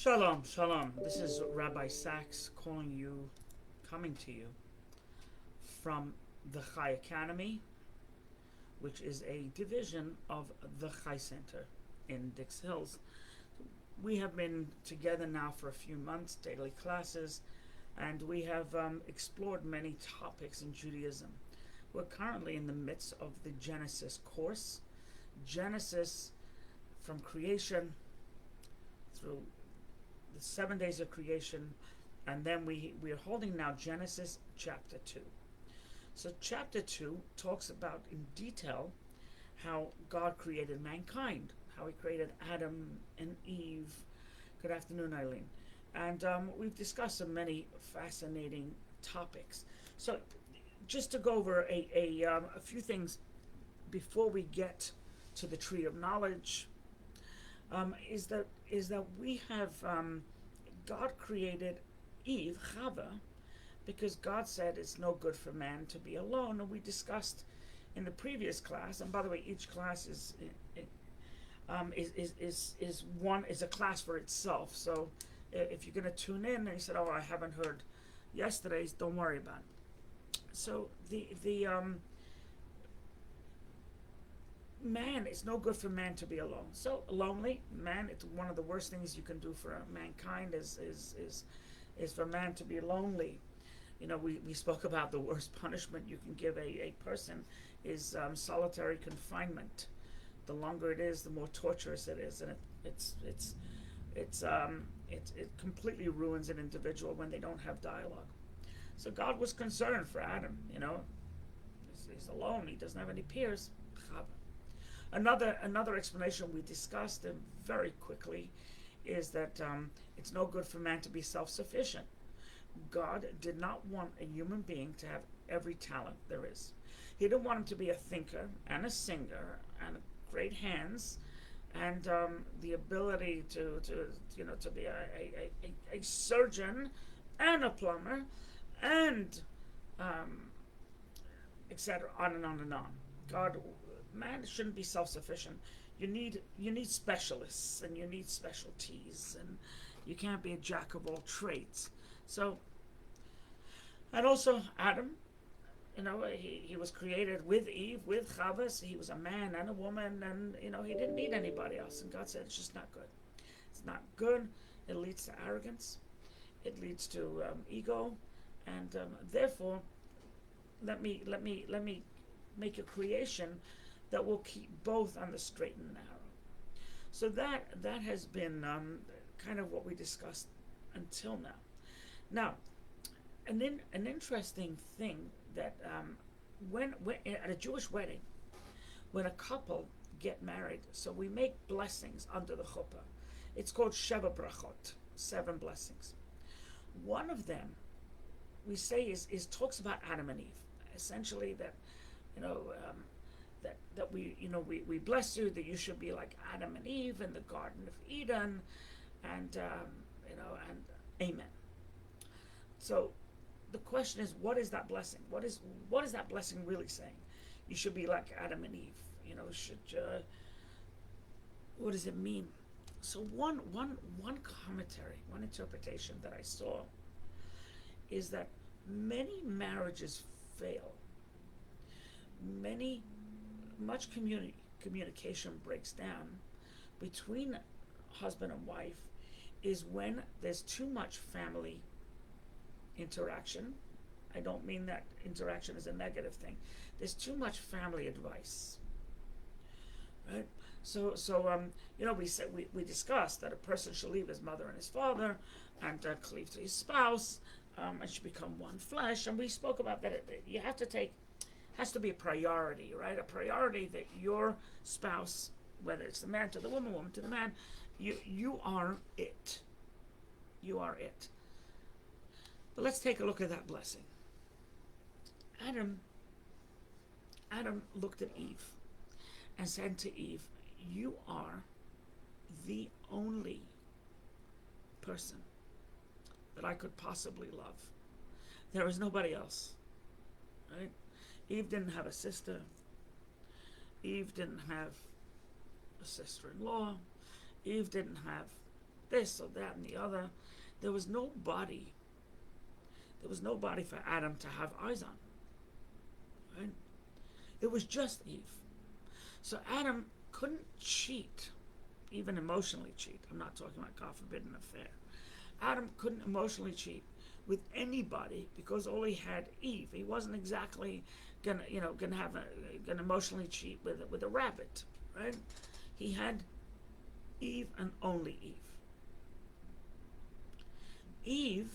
Shalom, shalom. This is Rabbi Sachs coming to you from the Chai Academy, which is a division of the Chai Center in Dix Hills. We have been together now for a few months, daily classes, and we have explored many topics in Judaism. We're currently in the midst of the Genesis course. Genesis from creation through the 7 days of creation, and then we are holding now Genesis chapter 2. So chapter 2 talks about in detail how God created mankind, how he created Adam and Eve. Good afternoon, Eileen. And we've discussed some many fascinating topics. So just to go over a few things before we get to the tree of knowledge, is that we have God created Eve, Chava, because God said it's no good for man to be alone, and we discussed in the previous class. And by the way, each class is a class for itself. So if you're going to tune in and you said, "Oh, I haven't heard yesterday's," don't worry about it. So the man, it's no good for man to be alone. So lonely, man, it's one of the worst things you can do for mankind is for man to be lonely. You know, we spoke about the worst punishment you can give a person is solitary confinement. The longer it is, the more torturous it is, and it completely ruins an individual when they don't have dialogue. So God was concerned for Adam. You know, he's alone. He doesn't have any peers. Another explanation we discussed very quickly is that it's no good for man to be self-sufficient. God did not want a human being to have every talent there is. He didn't want him to be a thinker and a singer and great hands and the ability to be a surgeon and a plumber and etc. On and on and on. Man shouldn't be self-sufficient. You need specialists and you need specialties, and you can't be a jack of all trades. So, and also Adam, he was created with Eve, with Chava. So he was a man and a woman, and he didn't need anybody else. And God said it's just not good. It's not good. It leads to arrogance. It leads to ego, and therefore, let me make a creation that will keep both on the straight and narrow. So that has been kind of what we discussed until now. Now, an interesting thing that when at a Jewish wedding, when a couple get married, so we make blessings under the chuppah. It's called Sheva Brachot, 7 blessings. One of them we say is talks about Adam and Eve. Essentially, that that we bless you, that you should be like Adam and Eve in the Garden of Eden, and and Amen. So the question is, what is that blessing? What is that blessing really saying? You should be like Adam and Eve. What does it mean? So one commentary, one interpretation that I saw is that many marriages fail. Much communication breaks down between husband and wife is when there's too much family interaction. I don't mean that interaction is a negative thing. There's too much family advice, right? So we discussed that a person should leave his mother and his father and cleave to his spouse and should become one flesh. And we spoke about that you have to take. Has to be a priority, right? A priority that your spouse, whether it's the man to the woman, woman to the man, you are it. You are it. But let's take a look at that blessing. Adam looked at Eve and said to Eve, "You are the only person that I could possibly love. There is nobody else." Right? Eve didn't have a sister. Eve didn't have a sister-in-law. Eve didn't have this or that and the other. There was nobody. There was nobody for Adam to have eyes on. Right? It was just Eve. So Adam couldn't cheat, even emotionally cheat. I'm not talking about, God forbid, an affair. Adam couldn't emotionally cheat with anybody because all he had Eve. He wasn't exactly gonna emotionally cheat with a rabbit, right? He had Eve and only Eve. Eve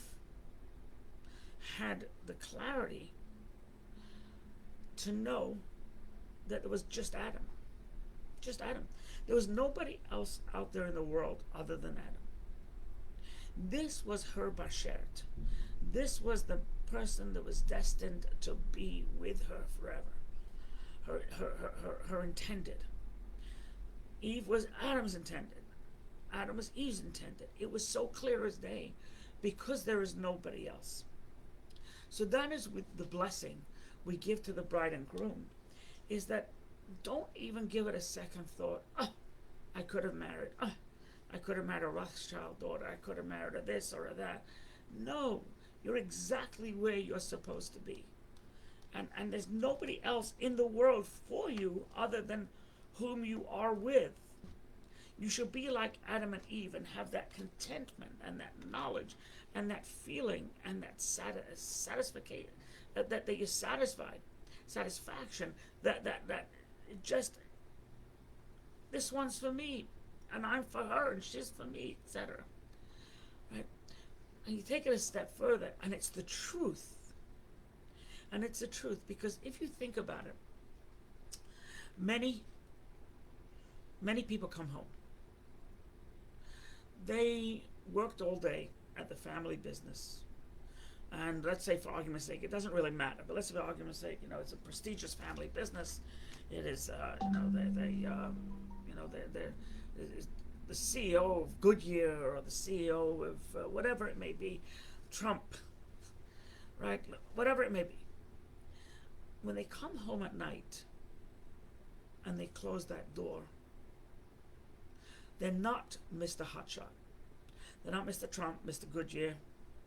had the clarity to know that it was just Adam. Just Adam. There was nobody else out there in the world other than Adam. This was her bashert. This was the person that was destined to be with her forever. Her intended. Eve was Adam's intended. Adam was Eve's intended. It was so clear as day because there is nobody else. So that is with the blessing we give to the bride and groom, is that don't even give it a second thought. Oh, I could have married. Oh, I could have married a Rothschild daughter. I could have married a this or a that. No, you're exactly where you're supposed to be. And there's nobody else in the world for you other than whom you are with. You should be like Adam and Eve and have that contentment and that knowledge and that feeling and that satisfaction, that you're satisfied, satisfaction, that just, this one's for me and I'm for her and she's for me, etc. Right? And you take it a step further and it's the truth. And it's the truth because if you think about it, many people come home. They worked all day at the family business. And let's say for argument's sake, it doesn't really matter, but let's say for argument's sake, it's a prestigious family business. It is, they're the CEO of Goodyear or the CEO of whatever it may be, Trump, right? Whatever it may be. When they come home at night and they close that door, they're not Mr. Hotshot. They're not Mr. Trump, Mr. Goodyear,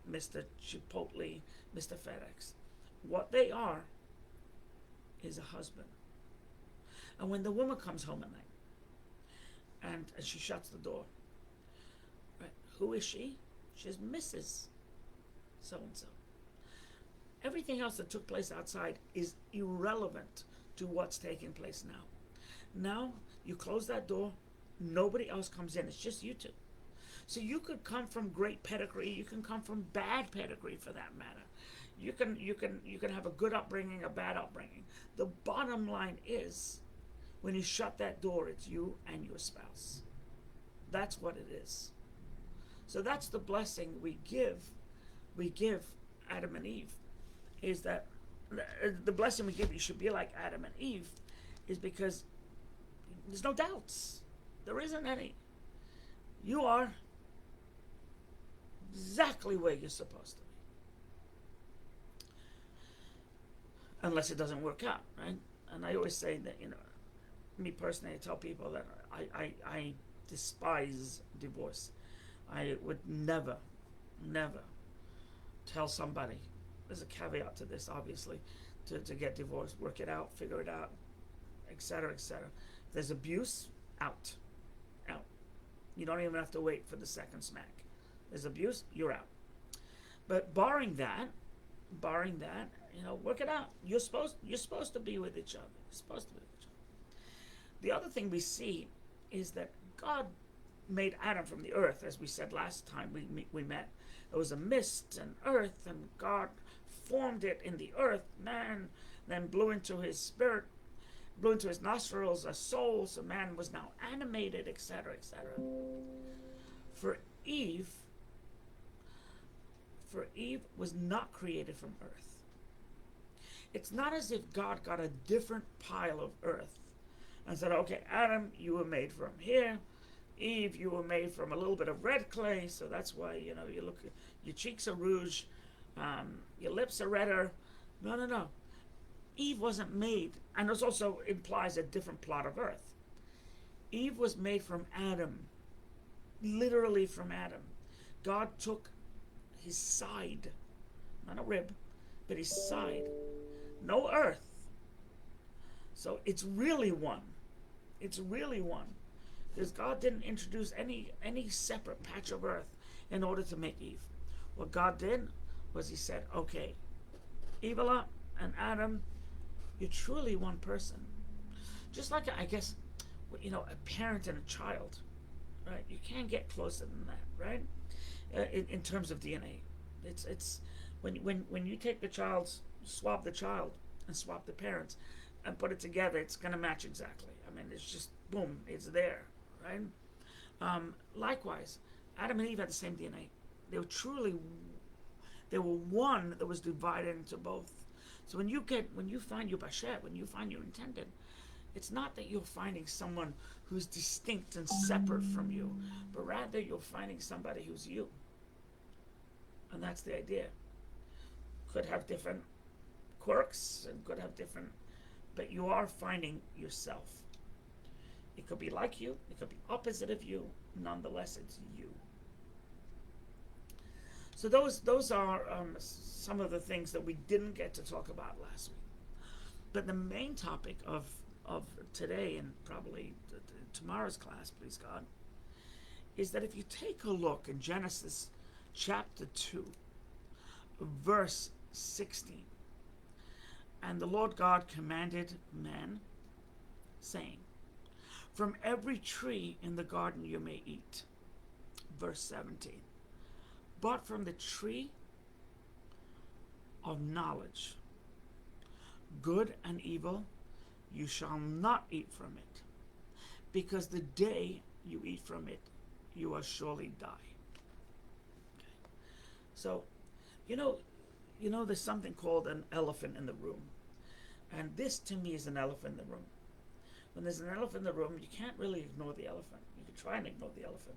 Mr. Chipotle, Mr. FedEx. What they are is a husband. And when the woman comes home at night and she shuts the door, right, who is she? She's Mrs. So-and-so. Everything else that took place outside is irrelevant to what's taking place now. Now, you close that door, nobody else comes in, it's just you two. So you could come from great pedigree, you can come from bad pedigree for that matter. You can have a good upbringing, a bad upbringing. The bottom line is, when you shut that door, it's you and your spouse. That's what it is. So that's the blessing we give Adam and Eve, is that the blessing we give you should be like Adam and Eve, is because there's no doubts. There isn't any. You are exactly where you're supposed to be. Unless it doesn't work out, right? And I always say that, me personally, I tell people that I despise divorce. I would never tell somebody, there's a caveat to this, obviously, to get divorced, work it out, figure it out, etc., etc. If there's abuse, out. You don't even have to wait for the second smack. There's abuse, you're out. But barring that, work it out. You're supposed to be with each other. You're supposed to be with each other. The other thing we see is that God made Adam from the earth, as we said last time we met. There was a mist and earth, and God formed it in the earth. Man then blew into his spirit, blew into his nostrils a soul, so man was now animated, etc., etc. For Eve was not created from earth. It's not as if God got a different pile of earth and said, okay, Adam, you were made from here. Eve, you were made from a little bit of red clay, so that's why, you look, your cheeks are rouge, your lips are redder. No. Eve wasn't made, and this also implies a different plot of earth. Eve was made from Adam. literally from Adam. God took his side, not a rib, but his side. No earth. So it's really one. It's really one. Because God didn't introduce any separate patch of earth in order to make Eve. What God did was he said, okay, Evala and Adam, you're truly one person. Just like, I guess, a parent and a child, right? You can't get closer than that, right? In terms of DNA. It's when you take the child's, swap the child and swap the parents and put it together, it's going to match exactly. I mean, it's just, boom, it's there, right? Likewise, Adam and Eve had the same DNA. They were one that was divided into both. So when you find your bashet, when you find your intended, it's not that you're finding someone who's distinct and separate from you, but rather you're finding somebody who's you. And that's the idea. Could have different quirks and could have different, but you are finding yourself. It could be like you, it could be opposite of you, nonetheless it's you. So those are some of the things that we didn't get to talk about last week. But the main topic of today and probably tomorrow's class, please God, is that if you take a look in Genesis chapter 2, verse 16, and the Lord God commanded man, saying, from every tree in the garden you may eat. Verse 17. But from the tree of knowledge, good and evil, you shall not eat from it, because the day you eat from it, you will surely die. Okay. So, there's something called an elephant in the room. And this, to me, is an elephant in the room. When there's an elephant in the room, you can't really ignore the elephant. You can try and ignore the elephant.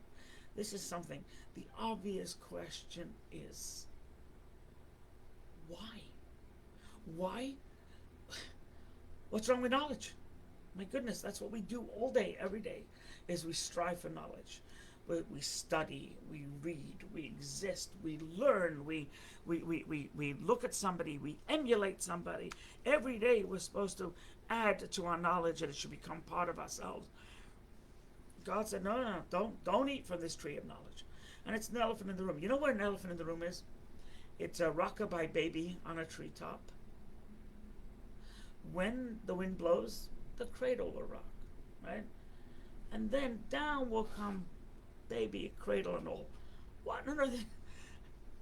This is something. The obvious question is, why? Why? What's wrong with knowledge? My goodness, that's what we do all day, every day, is we strive for knowledge. We study, we read, we exist, we learn, we look at somebody, we emulate somebody. Every day we're supposed to add to our knowledge and it should become part of ourselves. God said, no, don't eat from this tree of knowledge. And it's an elephant in the room. You know where an elephant in the room is? It's a rockabye baby on a treetop. When the wind blows, the cradle will rock, right? And then down will come baby, cradle and all. What? No,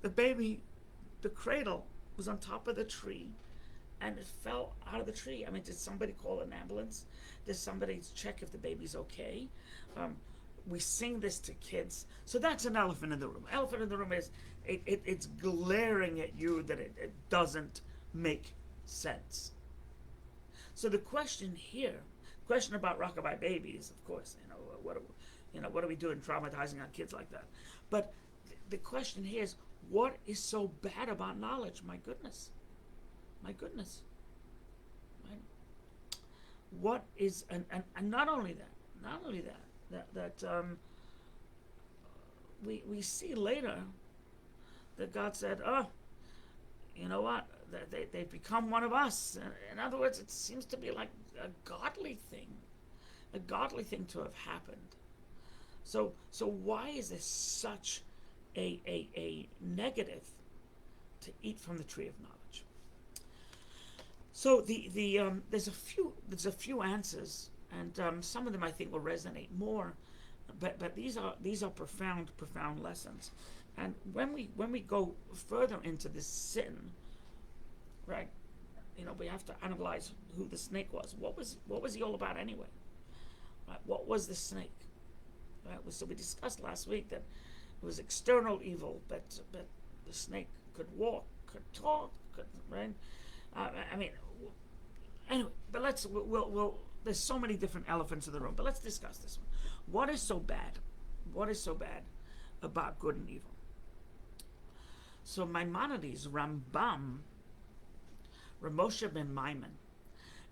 the baby, the cradle was on top of the tree and it fell out of the tree. I mean, did somebody call an ambulance? Did somebody check if the baby's okay? We sing this to kids. So that's an elephant in the room. Elephant in the room is, it's glaring at you that it doesn't make sense. So the question about rockabye babies, of course, what are we doing traumatizing our kids like that? But the question here is, what is so bad about knowledge? My goodness. Right? What is, and not only that, we see later that God said, oh, you know what? They've become one of us. In other words, it seems to be like a godly thing to have happened. So why is this such a negative to eat from the tree of knowledge? So there's a few answers, and some of them I think will resonate more, but these are profound lessons. And when we go further into this sin, right? We have to analyze who the snake was. What was he all about anyway? Right? What was the snake? Right? So we discussed last week that it was external evil, but the snake could walk, could talk, right? Anyway, but we'll there's so many different elephants in the room, but let's discuss this one. What is so bad? What is so bad about good and evil? So Maimonides, Rambam, Ramosha ben Maimon,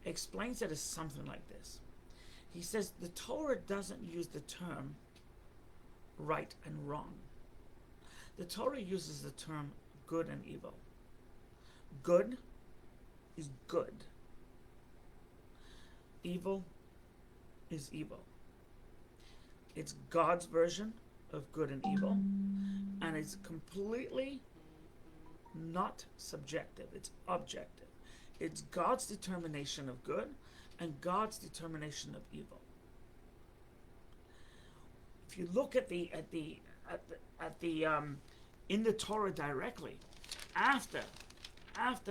explains it as something like this. He says the Torah doesn't use the term right and wrong. The Torah uses the term good and evil. Good is good. Evil is evil. It's God's version of good and evil, and it's completely not subjective, it's objective. It's God's determination of good and God's determination of evil. If you look at the in the Torah directly, after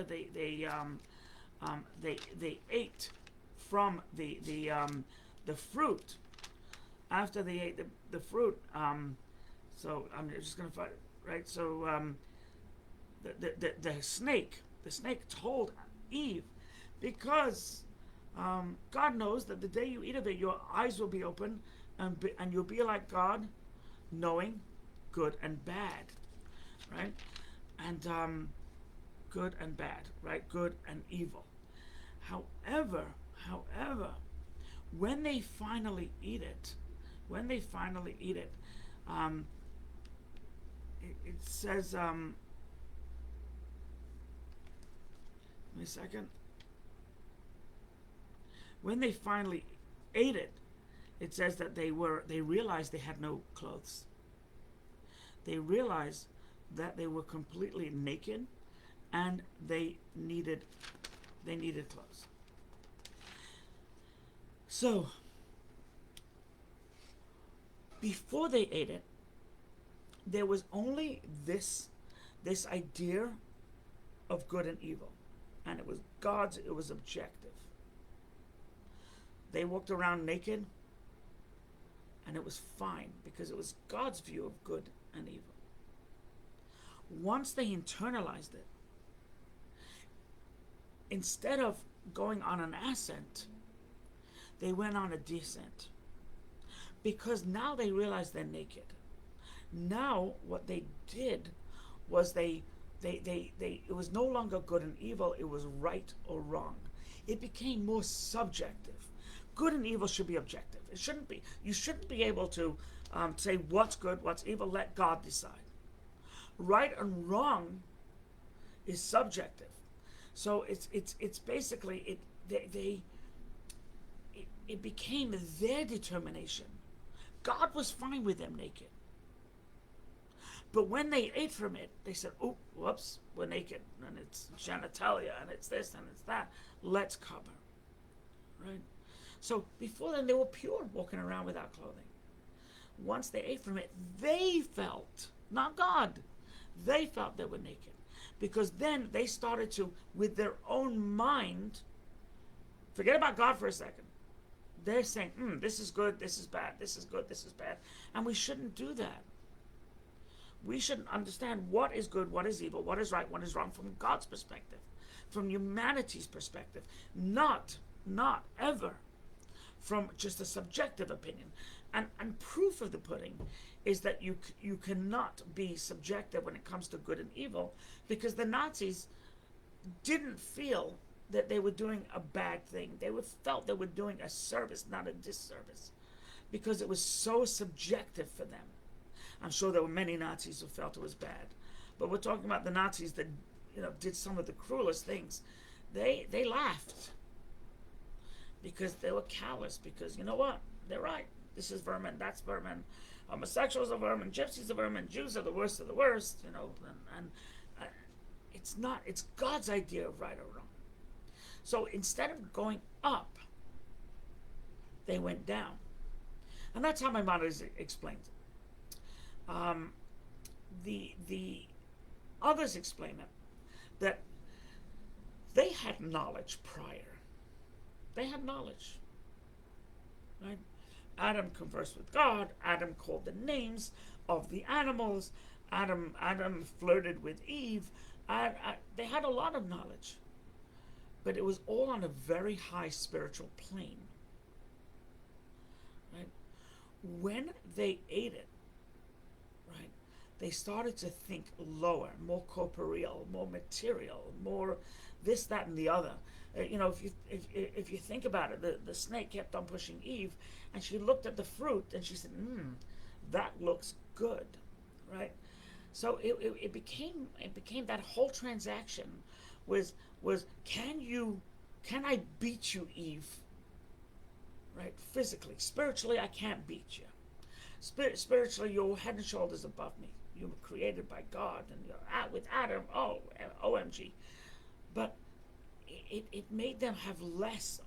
they ate from the fruit, after they ate the fruit, so I'm just going to find it, right? So the snake told Eve, because God knows that the day you eat of it, your eyes will be open, and you'll be like God, knowing good and bad, right? And good and bad, right? Good and evil. However, when they finally eat it, it says, give me a second. When they finally ate it, it says that they realized they had no clothes. They realized that they were completely naked, and they needed clothes. So before they ate it, there was only this idea of good and evil, and it was God's. It was objective. They walked around naked, and it was fine because it was God's view of good and evil. Once they internalized it, instead of going on an ascent, they went on a descent. Because now they realized they're naked. Now what they did was it was no longer good and evil, it was right or wrong. It became more subjective. Good and evil should be objective. It shouldn't be. You shouldn't be able to say what's good, what's evil. Let God decide. Right and wrong is subjective. So it's basically it became their determination. God was fine with them naked. But when they ate from it, they said, oh, whoops, we're naked, and it's genitalia, and it's this, and it's that. Let's cover. Right? So before then, they were pure, walking around without clothing. Once they ate from it, they felt, not God, they felt they were naked. Because then they started to, with their own mind, forget about God for a second. They're saying, this is good, this is bad, this is good, this is bad. And we shouldn't do that. We should understand what is good, what is evil, what is right, what is wrong from God's perspective, from humanity's perspective, not ever from just a subjective opinion. And proof of the pudding is that you cannot be subjective when it comes to good and evil, because the Nazis didn't feel that they were doing a bad thing. They felt they were doing a service, not a disservice, because it was so subjective for them. I'm sure there were many Nazis who felt it was bad, but we're talking about the Nazis that did some of the cruelest things. They laughed because they were callous, because you know what? They're right. This is vermin, that's vermin. Homosexuals are vermin, gypsies are vermin, Jews are the worst of the worst, and it's not, it's God's idea of right or wrong. So instead of going up, they went down. And that's how Maimonides explains it. The others explain it, that they had knowledge prior. They had knowledge, right? Adam conversed with God. Adam called the names of the animals. Adam flirted with Eve. They had a lot of knowledge, but it was all on a very high spiritual plane. Right? When they ate it, right, they started to think lower, more corporeal, more material, more this, that, and the other. If you think about it, the snake kept on pushing Eve, and she looked at the fruit and she said, that looks good, right? So it became that whole transaction was can I beat you, Eve? Right? Physically, spiritually, I can't beat you. Spiritually, you're head and shoulders above me. You were created by God, and you're with Adam. Oh, OMG! But it made them have less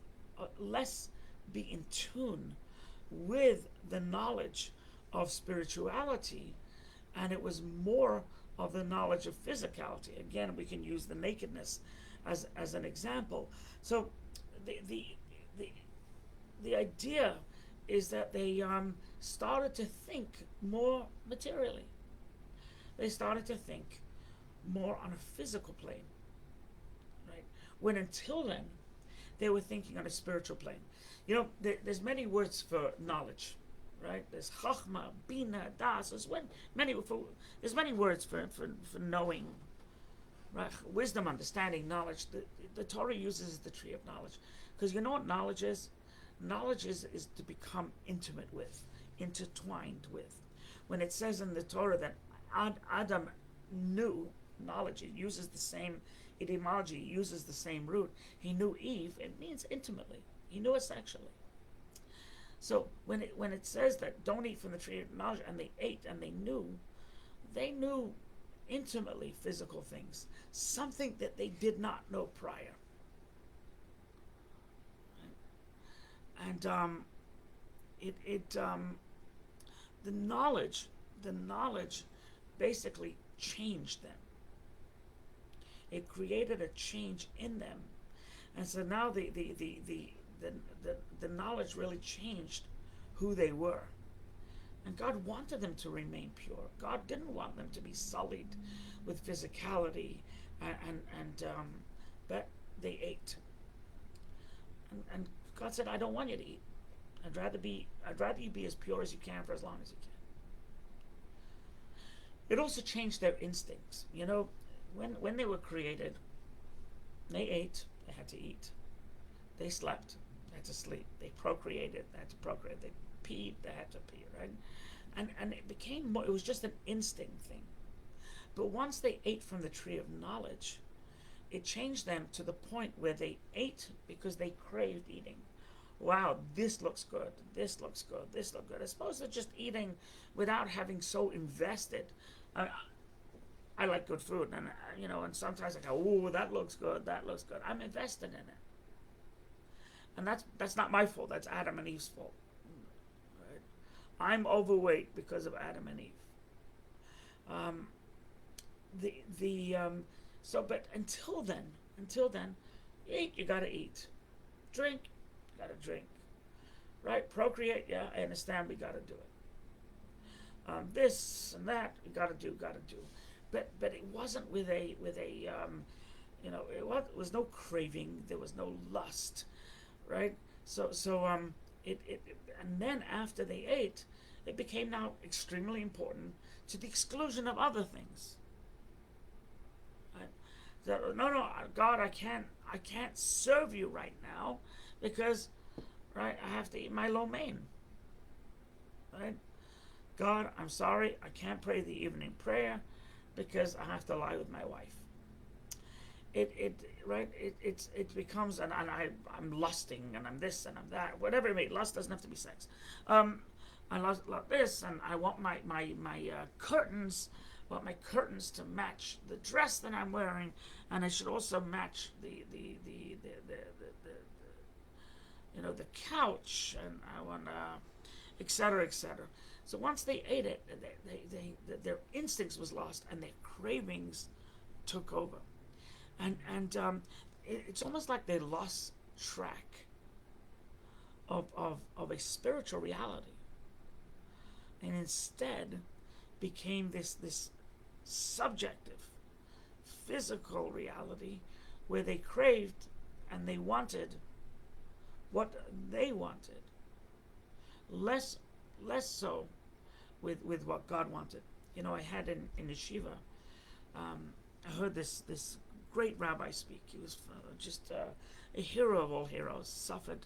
be in tune with the knowledge of spirituality, and it was more of the knowledge of physicality. Again, we can use the nakedness as an example. So the the the, the idea is that they started to think more materially. They started to think more on a physical plane, right? When until then, they were thinking on a spiritual plane. You know, there's many words for knowledge, right? There's chachma, bina, das. There's many words for knowing, right? Wisdom, understanding, knowledge. The Torah uses the tree of knowledge, because you know what knowledge is. Knowledge is to become intimate with, intertwined with. When it says in the Torah that Adam knew knowledge, it uses the same etymology, it uses the same root. He knew Eve, it means intimately. He knew her sexually. So when it says that don't eat from the tree of knowledge, and they ate and they knew intimately physical things, something that they did not know prior. And the knowledge basically changed them. It created a change in them, and so now the knowledge really changed who they were. And God wanted them to remain pure. God didn't want them to be sullied with physicality, but they ate. And God said, I don't want you to eat. I'd rather you be as pure as you can for as long as you can. It also changed their instincts. You know, when they were created, they ate, they had to eat. They slept, they had to sleep. They procreated, they had to procreate. They peed, they had to pee, right? And it became more, it was just an instinct thing. But once they ate from the tree of knowledge, it changed them to the point where they ate because they craved eating. Wow, this looks good, this looks good, this looks good. As opposed to just eating without having so invested. I like good food, and and sometimes I go, oh, that looks good, that looks good. I'm invested in it. And that's not my fault, that's Adam and Eve's fault. Right? I'm overweight because of Adam and Eve. But until then, eat, you gotta eat. Drink, you gotta drink. Right? Procreate, yeah, I understand, we gotta do it. This and that, we gotta do. But it wasn't with a it was no craving, there was no lust, right? So and then after they ate, it became now extremely important to the exclusion of other things. No, God, I can't serve you right now because, right, I have to eat my lo mein. Right? God, I'm sorry, I can't pray the evening prayer because I have to lie with my wife. It becomes I'm lusting and I'm this and I'm that, whatever it may be. Lust doesn't have to be sex. I love this, and I want my curtains. I want my curtains to match the dress that I'm wearing, and it should also match the couch, and I want etc. etc. So once they ate it, their instincts was lost, and their cravings took over, and it's almost like they lost track of a spiritual reality, and instead became this subjective, physical reality where they craved and they wanted what they wanted, less so with what God wanted. I had in yeshiva, I heard this great rabbi speak. He was just a hero of all heroes, suffered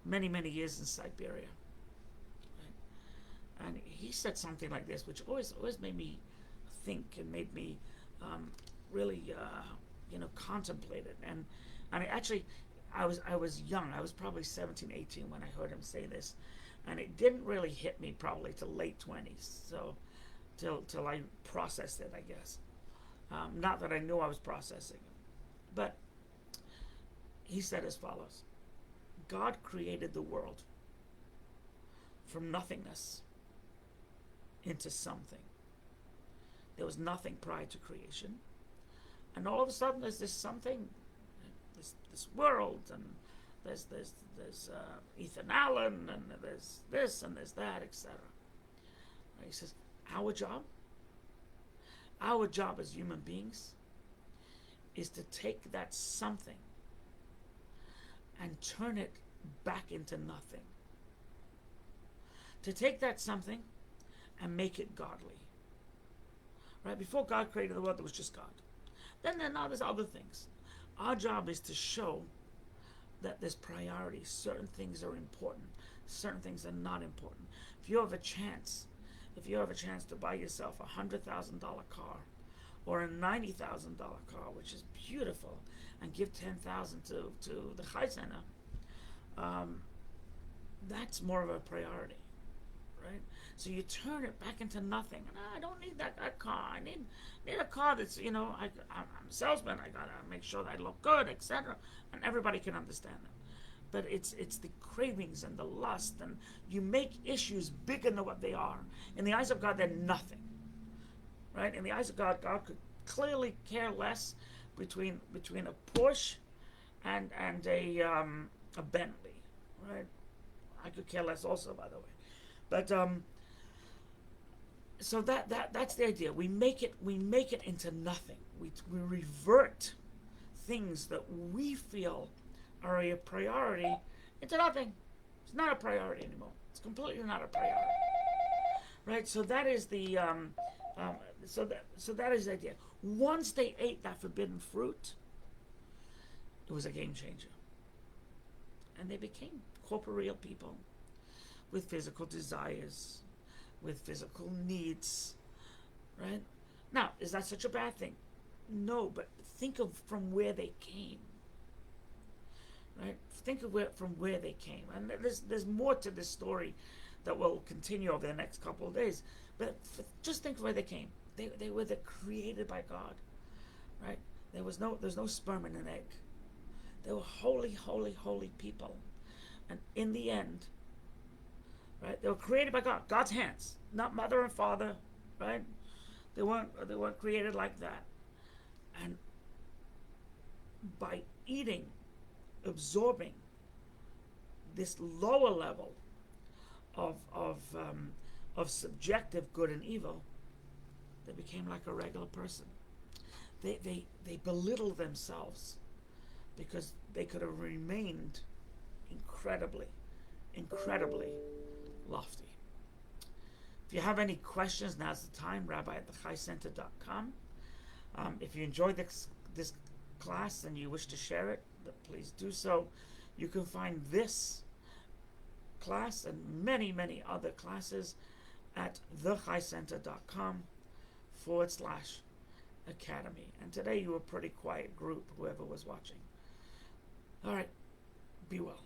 many years in Siberia. And he said something like this, which always made me think and made me really contemplate it. And actually, I was young. I was probably 17, 18 when I heard him say this, and it didn't really hit me probably till late 20s. So till I processed it, I guess. Not that I knew I was processing it, but he said as follows: God created the world from nothingness into something. There was nothing prior to creation, and all of a sudden there's this something, this world, and there's Ethan Allen, and there's this and there's that, etc. He says our job as human beings is to take that something and turn it back into nothing. To take that something and make it godly. Right? Before God created the world, there was just God. Then now there's other things. Our job is to show that there's priorities. Certain things are important. Certain things are not important. If you have a chance to buy yourself a $100,000 car or a $90,000 car, which is beautiful, and give $10,000 to the Chai Center, that's more of a priority, right? So you turn it back into nothing. I don't need that car. I need a car that's, I'm a salesman. I gotta make sure that I look good, etc. And everybody can understand that. But it's the cravings and the lust, and you make issues bigger than what they are. In the eyes of God, they're nothing, right? In the eyes of God, God could clearly care less between a Porsche and a Bentley, right? I could care less also, by the way. But so that's the idea. We make it into nothing. We revert things that we feel are a priority into nothing. It's not a priority anymore. It's completely not a priority, right? So that is the so that is the idea. Once they ate that forbidden fruit, it was a game changer, and they became corporeal people with physical desires, with physical needs, right? Now, is that such a bad thing? No, but think of from where they came, right? Think of from where they came. And there's more to this story that will continue over the next couple of days. But just think of where they came. They were created by God, right? There's no sperm in an egg. They were holy, holy, holy people. And in the end, right, they were created by God, God's hands, not mother and father, right? They weren't created like that. And by eating, absorbing this lower level of subjective good and evil, they became like a regular person. They belittled themselves because they could have remained incredibly lofty. If you have any questions, now's the time. Rabbi@thechaicenter.com. If you enjoyed this class and you wish to share it, please do so. You can find this class and many, many other classes at thechaicenter.com/academy. And today you were a pretty quiet group, whoever was watching. All right, be well.